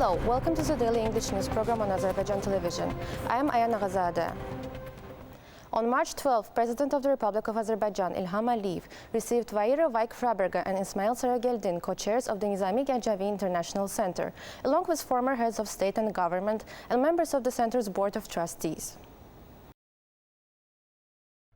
Hello, welcome to the Daily English News program on Azərbaycan Televiziya. I am Ayana. On March 12, President of the Republic of Azerbaijan, İlham received Vaira Vaik-Fraberga and Ismail Sarageldin, co-chairs of the Nizami Gəncəvi International Center, along with former heads of state and government and members of the center's board of trustees.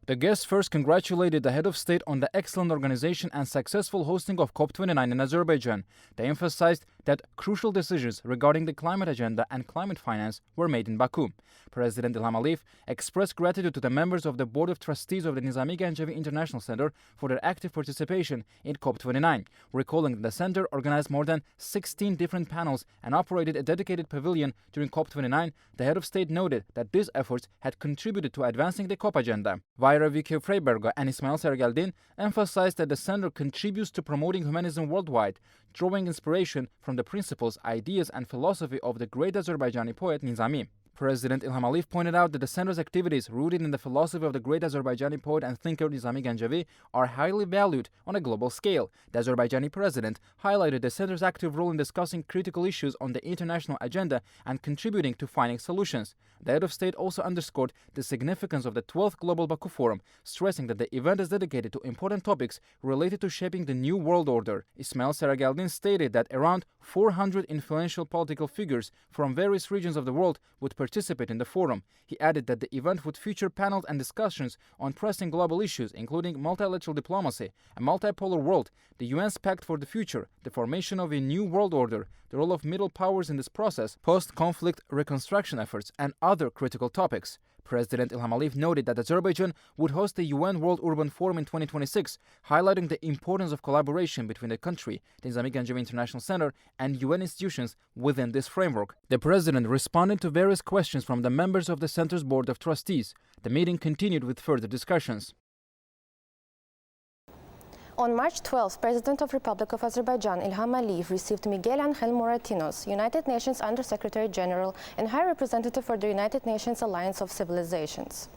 The guests first congratulated the head of state on the excellent organization and successful hosting of COP29 in Azerbaijan. They emphasized that crucial decisions regarding the climate agenda and climate finance were made in Baku. President İlham Əliyev expressed gratitude to the members of the Board of Trustees of the Nizami Gəncəvi International Center for their active participation in COP29, recalling that the center organized more than 16 different panels and operated a dedicated pavilion during COP29. The head of state noted that these efforts had contributed to advancing the COP agenda. Vaira Vaik-Fraberga and Ismail Sarageldin emphasized that the center contributes to promoting humanism worldwide, drawing inspiration from the principles, ideas and philosophy of the great Azerbaijani poet Nizami. President İlham Əliyev pointed out that the center's activities, rooted in the philosophy of the great Azerbaijani poet and thinker Nizami Gəncəvi, are highly valued on a global scale. The Azerbaijani president highlighted the center's active role in discussing critical issues on the international agenda and contributing to finding solutions. The head of state also underscored the significance of the 12th Global Baku Forum, stressing that the event is dedicated to important topics related to shaping the new world order. Ismail Sarageldin stated that around 400 influential political figures from various regions of the world would participate in the forum. He added that the event would feature panels and discussions on pressing global issues, including multilateral diplomacy, a multipolar world, the UN's Pact for the Future, the formation of a new world order, the role of middle powers in this process, post-conflict reconstruction efforts, and other critical topics. President İlham Əliyev noted that Azerbaijan would host the UN World Urban Forum in 2026, highlighting the importance of collaboration between the country, the Nizami Gəncəvi International Center, and UN institutions within this framework. The president responded to various questions from the members of the center's board of trustees. The meeting continued with further discussions. On March 12, President of the Republic of Azerbaijan, İlham received Miguel Ángel Moratinos, United Nations Under-Secretary General and High Representative for the United Nations Alliance of Civilizations.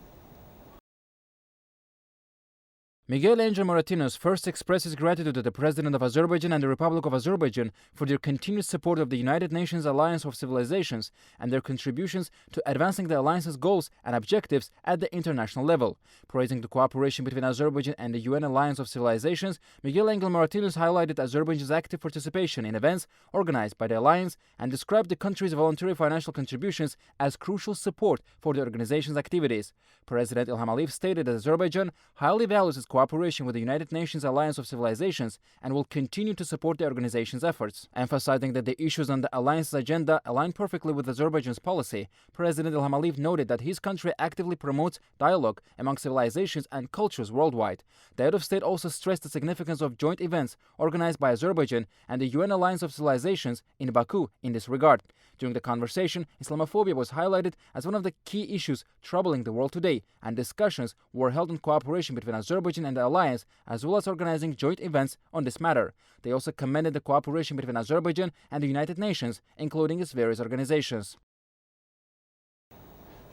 Miguel Ángel Moratinos first expressed his gratitude to the President of Azerbaijan and the Republic of Azerbaijan for their continued support of the United Nations Alliance of Civilizations and their contributions to advancing the alliance's goals and objectives at the international level. Praising the cooperation between Azerbaijan and the UN Alliance of Civilizations, Miguel Ángel Moratinos highlighted Azerbaijan's active participation in events organized by the alliance and described the country's voluntary financial contributions as crucial support for the organization's activities. President İlham Əliyev stated that Azerbaijan highly values its cooperation with the United Nations Alliance of Civilizations and will continue to support the organization's efforts. Emphasizing that the issues on the alliance's agenda align perfectly with Azerbaijan's policy, President İlham Əliyev noted that his country actively promotes dialogue among civilizations and cultures worldwide. The head of state also stressed the significance of joint events organized by Azerbaijan and the UN Alliance of Civilizations in Baku in this regard. During the conversation, Islamophobia was highlighted as one of the key issues troubling the world today, and discussions were held on cooperation between Azerbaijan and the alliance, as well as organizing joint events on this matter. They also commended the cooperation between Azerbaijan and the United Nations, including its various organizations.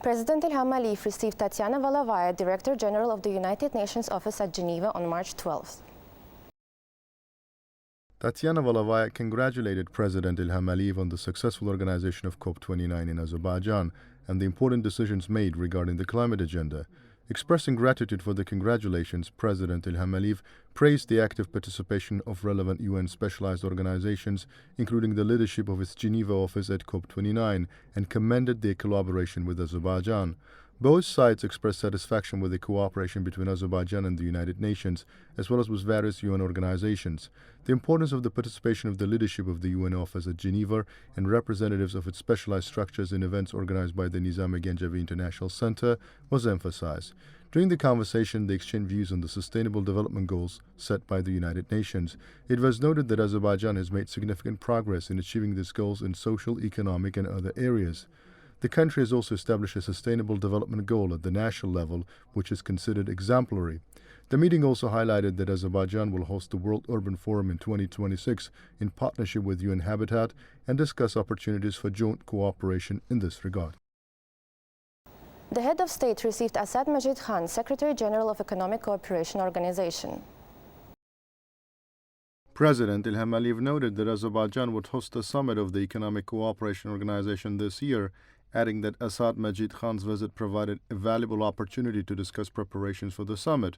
President İlham received Tatiana Valavaya, Director General of the United Nations Office at Geneva, on March 12th. Tatiana Valavaya congratulated President İlham Əliyev on the successful organization of COP29 in Azerbaijan and the important decisions made regarding the climate agenda. Expressing gratitude for the congratulations, President İlham Əliyev praised the active participation of relevant UN specialized organizations, including the leadership of its Geneva office at COP29, and commended their collaboration with Azerbaijan. Both sides expressed satisfaction with the cooperation between Azerbaijan and the United Nations, as well as with various UN organizations. The importance of the participation of the leadership of the UN office at Geneva and representatives of its specialized structures in events organized by the Nizami Gəncəvi International Center was emphasized. During the conversation, they exchanged views on the Sustainable Development Goals set by the United Nations. It was noted that Azerbaijan has made significant progress in achieving these goals in social, economic, and other areas. The country has also established a sustainable development goal at the national level, which is considered exemplary. The meeting also highlighted that Azerbaijan will host the World Urban Forum in 2026 in partnership with UN Habitat and discuss opportunities for joint cooperation in this regard. The head of state received Asad Majid Khan, Secretary General of Economic Cooperation Organization. President Ilham Aliyev noted that Azerbaijan would host the summit of the Economic Cooperation Organization this year, adding that Asad Majid Khan's visit provided a valuable opportunity to discuss preparations for the summit.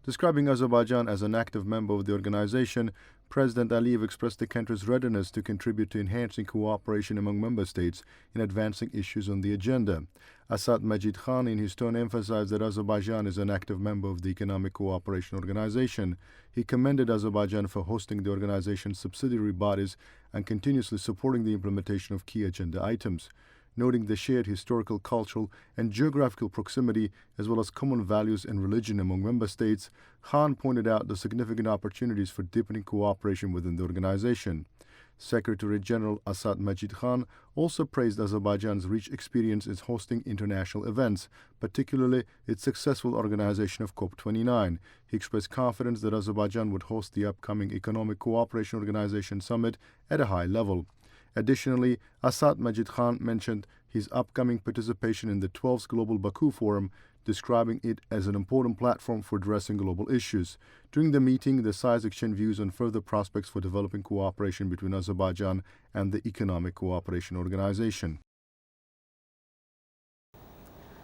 Describing Azerbaijan as an active member of the organization, President Aliyev expressed the country's readiness to contribute to enhancing cooperation among member states in advancing issues on the agenda. Asad Majid Khan, in his turn, emphasized that Azerbaijan is an active member of the Economic Cooperation Organization. He commended Azerbaijan for hosting the organization's subsidiary bodies and continuously supporting the implementation of key agenda items. Noting the shared historical, cultural, and geographical proximity, as well as common values and religion among member states, Khan pointed out the significant opportunities for deepening cooperation within the organization. Secretary General Asad Majid Khan also praised Azerbaijan's rich experience in hosting international events, particularly its successful organization of COP29. He expressed confidence that Azerbaijan would host the upcoming Economic Cooperation Organization Summit at a high level. Additionally, Asad Majid Khan mentioned his upcoming participation in the 12th Global Baku Forum, describing it as an important platform for addressing global issues. During the meeting, the sides exchanged views on further prospects for developing cooperation between Azerbaijan and the Economic Cooperation Organization.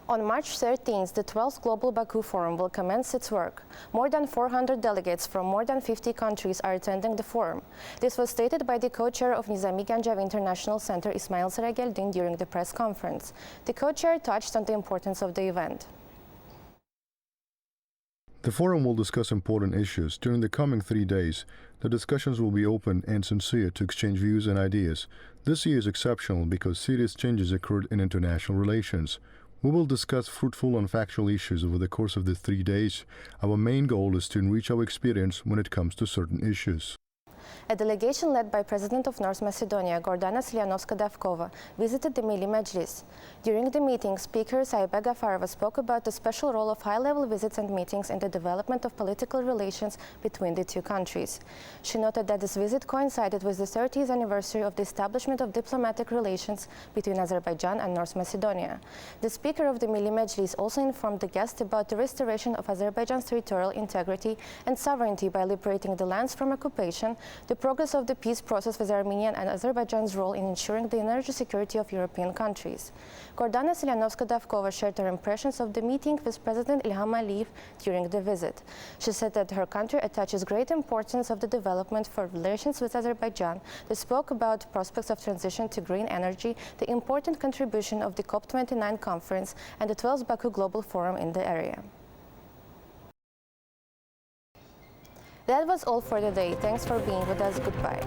On March 13th, the 12th Global Baku Forum will commence its work. More than 400 delegates from more than 50 countries are attending the forum. This was stated by the co-chair of Nizami Ganjavi International Center, Ismail Sarageldin, during the press conference. The co-chair touched on the importance of the event. The forum will discuss important issues. During the coming 3 days, the discussions will be open and sincere to exchange views and ideas. This year is exceptional because serious changes occurred in international relations. We will discuss fruitful and factual issues over the course of the 3 days. Our main goal is to enrich our experience when it comes to certain issues. A delegation led by President of North Macedonia, Gordana Silianovska-Davkova, visited the Milli Mejlis. During the meeting, Speaker Saiba Gafarova spoke about the special role of high-level visits and meetings in the development of political relations between the two countries. She noted that this visit coincided with the 30th anniversary of the establishment of diplomatic relations between Azerbaijan and North Macedonia. The Speaker of the Milli Mejlis also informed the guests about the restoration of Azerbaijan's territorial integrity and sovereignty by liberating the lands from occupation, the progress of the peace process with Armenia and Azerbaijan's role in ensuring the energy security of European countries. Gordana Silianovska-Davkova shared her impressions of the meeting with President Ilham Aliyev during the visit. She said that her country attaches great importance of the development for relations with Azerbaijan. They spoke about prospects of transition to green energy, the important contribution of the COP29 conference and the 12th Baku Global Forum in the area. That was all for today. Thanks for being with us. Goodbye.